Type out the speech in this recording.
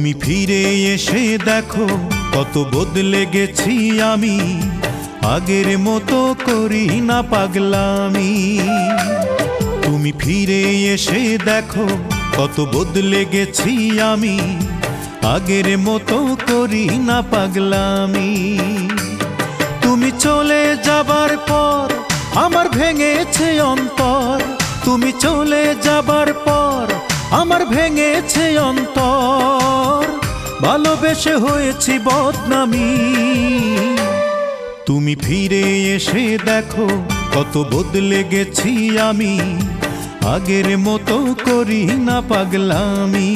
তুমি ফিরে এসে দেখো কত বদলে গেছি আমি, আগের মতো করি না পাগলামি। তুমি ফিরে এসে দেখো কত বদলে গেছি আমি, আগের মতো করি না পাগলামি। তুমি চলে যাবার পর আমার ভেঙেছে অন্তর, তুমি চলে যাবার পর আমার ভেঙেছে অন্তর, ভালোবেসে হয়েছি বদনামি। তুমি ফিরে এসে দেখো কত বদলে গেছি আমি, আগের মতো করি না পাগলামি।